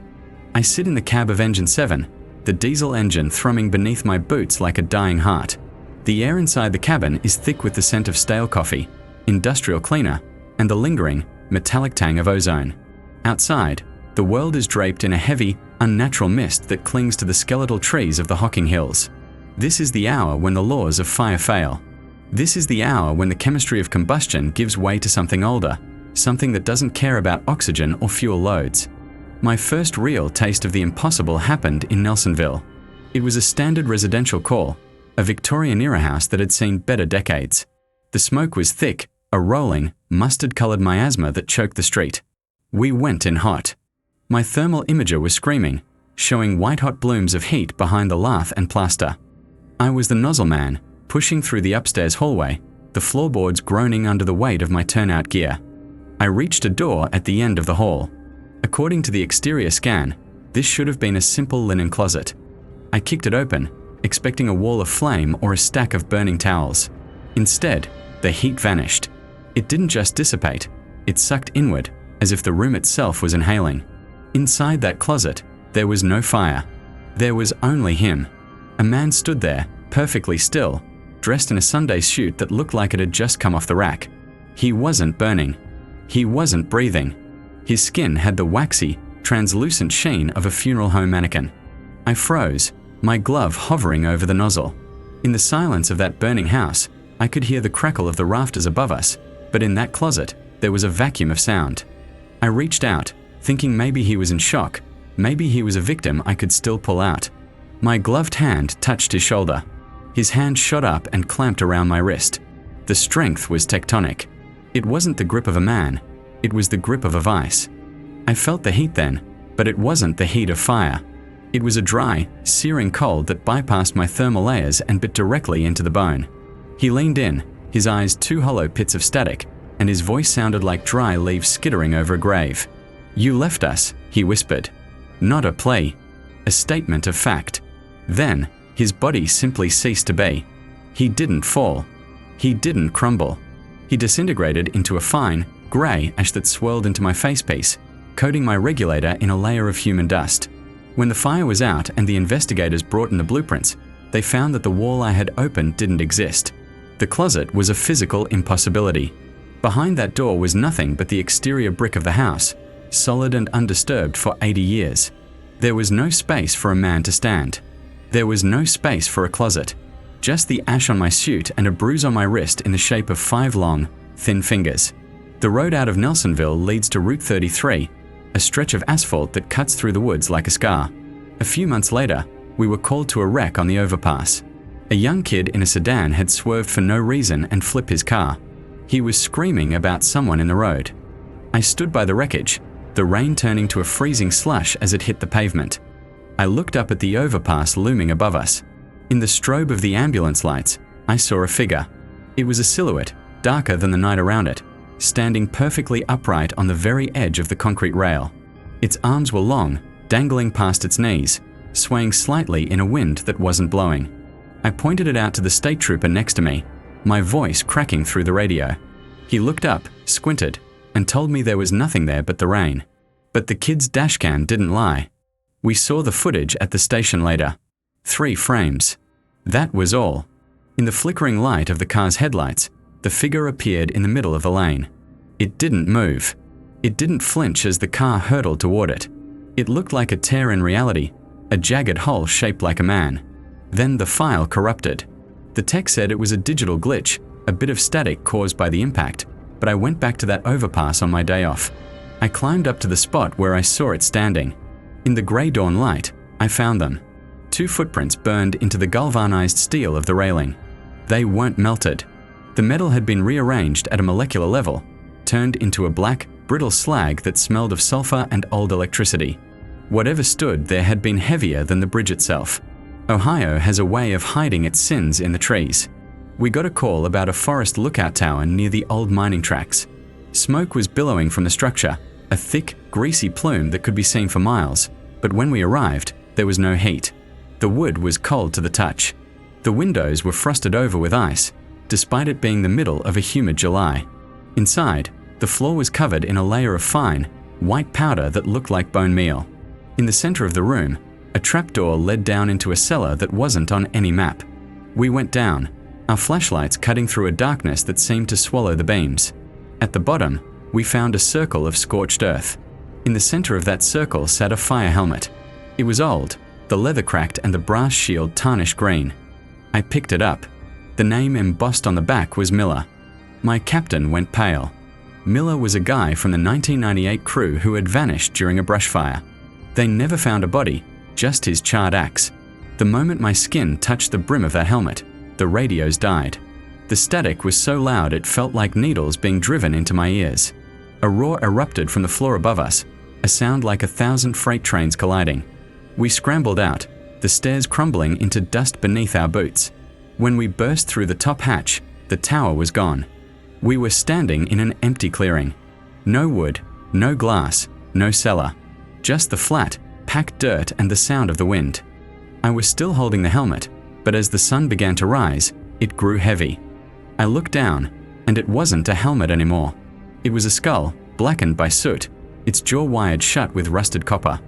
I sit in the cab of Engine 7, the diesel engine thrumming beneath my boots like a dying heart. The air inside the cabin is thick with the scent of stale coffee, industrial cleaner, and the lingering, metallic tang of ozone. Outside, the world is draped in a heavy, unnatural mist that clings to the skeletal trees of the Hocking Hills. This is the hour when the laws of fire fail. This is the hour when the chemistry of combustion gives way to something older, something that doesn't care about oxygen or fuel loads. My first real taste of the impossible happened in Nelsonville. It was a standard residential call, a Victorian-era house that had seen better decades. The smoke was thick, a rolling, mustard-colored miasma that choked the street. We went in hot. My thermal imager was screaming, showing white-hot blooms of heat behind the lath and plaster. I was the nozzle man, pushing through the upstairs hallway, the floorboards groaning under the weight of my turnout gear. I reached a door at the end of the hall. According to the exterior scan, this should have been a simple linen closet. I kicked it open, expecting a wall of flame or a stack of burning towels. Instead, the heat vanished. It didn't just dissipate, it sucked inward, as if the room itself was inhaling. Inside that closet, there was no fire. There was only him. A man stood there, perfectly still, dressed in a Sunday suit that looked like it had just come off the rack. He wasn't burning. He wasn't breathing. His skin had the waxy, translucent sheen of a funeral home mannequin. I froze, my glove hovering over the nozzle. In the silence of that burning house, I could hear the crackle of the rafters above us, but in that closet, there was a vacuum of sound. I reached out, thinking maybe he was in shock, maybe he was a victim I could still pull out. My gloved hand touched his shoulder. His hand shot up and clamped around my wrist. The strength was tectonic. It wasn't the grip of a man, it was the grip of a vice. I felt the heat then, but it wasn't the heat of fire. It was a dry, searing cold that bypassed my thermal layers and bit directly into the bone. He leaned in, his eyes two hollow pits of static, and his voice sounded like dry leaves skittering over a grave. "You left us," he whispered. Not a plea, a statement of fact. Then, his body simply ceased to be. He didn't fall. He didn't crumble. He disintegrated into a fine, grey ash that swirled into my facepiece, coating my regulator in a layer of human dust. When the fire was out and the investigators brought in the blueprints, they found that the wall I had opened didn't exist. The closet was a physical impossibility. Behind that door was nothing but the exterior brick of the house, solid and undisturbed for 80 years. There was no space for a man to stand. There was no space for a closet. Just the ash on my suit and a bruise on my wrist in the shape of 5 long, thin fingers. The road out of Nelsonville leads to Route 33, a stretch of asphalt that cuts through the woods like a scar. A few months later, we were called to a wreck on the overpass. A young kid in a sedan had swerved for no reason and flipped his car. He was screaming about someone in the road. I stood by the wreckage, the rain turning to a freezing slush as it hit the pavement. I looked up at the overpass looming above us. In the strobe of the ambulance lights, I saw a figure. It was a silhouette, darker than the night around it, standing perfectly upright on the very edge of the concrete rail. Its arms were long, dangling past its knees, swaying slightly in a wind that wasn't blowing. I pointed it out to the state trooper next to me, my voice cracking through the radio. He looked up, squinted, and told me there was nothing there but the rain. But the kid's dashcam didn't lie. We saw the footage at the station later. 3 frames. That was all. In the flickering light of the car's headlights, the figure appeared in the middle of the lane. It didn't move. It didn't flinch as the car hurtled toward it. It looked like a tear in reality, a jagged hole shaped like a man. Then the file corrupted. The tech said it was a digital glitch, a bit of static caused by the impact, but I went back to that overpass on my day off. I climbed up to the spot where I saw it standing. In the grey dawn light, I found them. 2 footprints burned into the galvanized steel of the railing. They weren't melted. The metal had been rearranged at a molecular level, turned into a black, brittle slag that smelled of sulfur and old electricity. Whatever stood there had been heavier than the bridge itself. Ohio has a way of hiding its sins in the trees. We got a call about a forest lookout tower near the old mining tracks. Smoke was billowing from the structure, a thick, greasy plume that could be seen for miles, but when we arrived, there was no heat. The wood was cold to the touch. The windows were frosted over with ice, despite it being the middle of a humid July. Inside, the floor was covered in a layer of fine, white powder that looked like bone meal. In the center of the room, a trapdoor led down into a cellar that wasn't on any map. We went down, our flashlights cutting through a darkness that seemed to swallow the beams. At the bottom, we found a circle of scorched earth. In the center of that circle sat a fire helmet. It was old, the leather cracked and the brass shield tarnished green. I picked it up. The name embossed on the back was Miller. My captain went pale. Miller was a guy from the 1998 crew who had vanished during a brush fire. They never found a body, just his charred axe. The moment my skin touched the brim of that helmet, the radios died. The static was so loud it felt like needles being driven into my ears. A roar erupted from the floor above us, a sound like 1,000 freight trains colliding. We scrambled out, the stairs crumbling into dust beneath our boots. When we burst through the top hatch, the tower was gone. We were standing in an empty clearing. No wood, no glass, no cellar. Just the flat, packed dirt and the sound of the wind. I was still holding the helmet, but as the sun began to rise, it grew heavy. I looked down, and it wasn't a helmet anymore. It was a skull, blackened by soot, its jaw wired shut with rusted copper.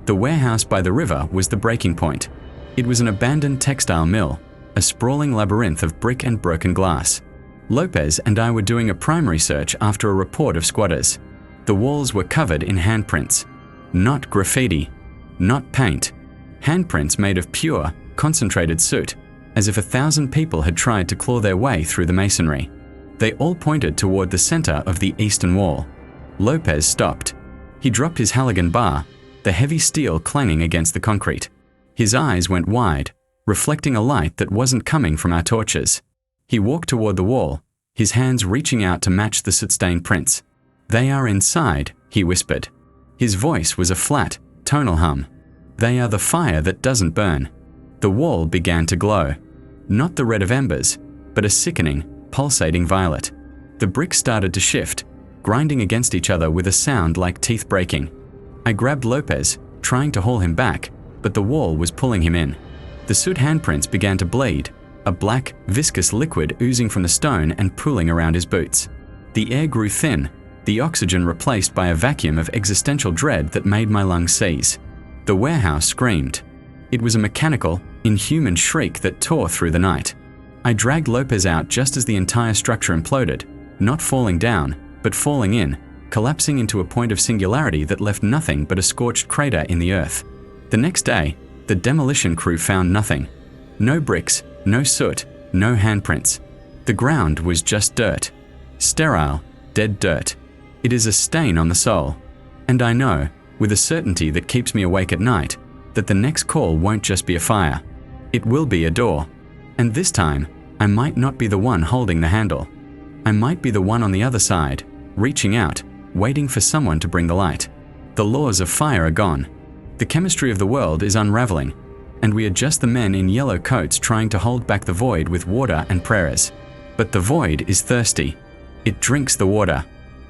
The warehouse by the river was the breaking point. It was an abandoned textile mill, a sprawling labyrinth of brick and broken glass. Lopez and I were doing a primary search after a report of squatters. The walls were covered in handprints. Not graffiti, not paint. Handprints made of pure, concentrated soot, as if 1,000 people had tried to claw their way through the masonry. They all pointed toward the center of the eastern wall. Lopez stopped. He dropped his Halligan bar, the heavy steel clanging against the concrete. His eyes went wide, reflecting a light that wasn't coming from our torches. He walked toward the wall, his hands reaching out to match the soot-stained prints. "They are inside," he whispered. His voice was a flat, tonal hum. "They are the fire that doesn't burn." The wall began to glow. Not the red of embers, but a sickening, pulsating violet. The bricks started to shift, grinding against each other with a sound like teeth breaking. I grabbed Lopez, trying to haul him back, but the wall was pulling him in. The soot handprints began to bleed, a black, viscous liquid oozing from the stone and pooling around his boots. The air grew thin, the oxygen replaced by a vacuum of existential dread that made my lungs seize. The warehouse screamed. It was a mechanical, inhuman shriek that tore through the night. I dragged Lopez out just as the entire structure imploded, not falling down, but falling in, collapsing into a point of singularity that left nothing but a scorched crater in the earth. The next day, the demolition crew found nothing. No bricks, no soot, no handprints. The ground was just dirt. Sterile, dead dirt. It is a stain on the soul. And I know, with a certainty that keeps me awake at night, that the next call won't just be a fire. It will be a door. And this time, I might not be the one holding the handle. I might be the one on the other side, reaching out, waiting for someone to bring the light. The laws of fire are gone. The chemistry of the world is unraveling, and we are just the men in yellow coats trying to hold back the void with water and prayers. But the void is thirsty. It drinks the water.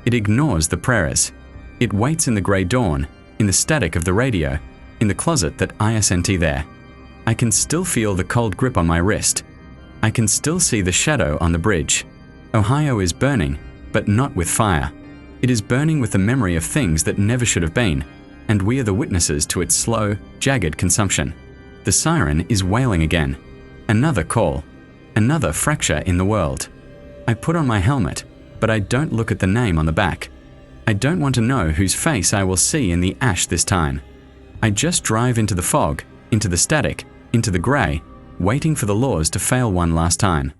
It ignores the prayers. It waits in the grey dawn, in the static of the radio, in the closet that ISNT there. I can still feel the cold grip on my wrist. I can still see the shadow on the bridge. Ohio is burning, but not with fire. It is burning with the memory of things that never should have been, and we are the witnesses to its slow, jagged consumption. The siren is wailing again. Another call. Another fracture in the world. I put on my helmet, but I don't look at the name on the back. I don't want to know whose face I will see in the ash this time. I just drive into the fog, into the static, into the grey, waiting for the laws to fail one last time.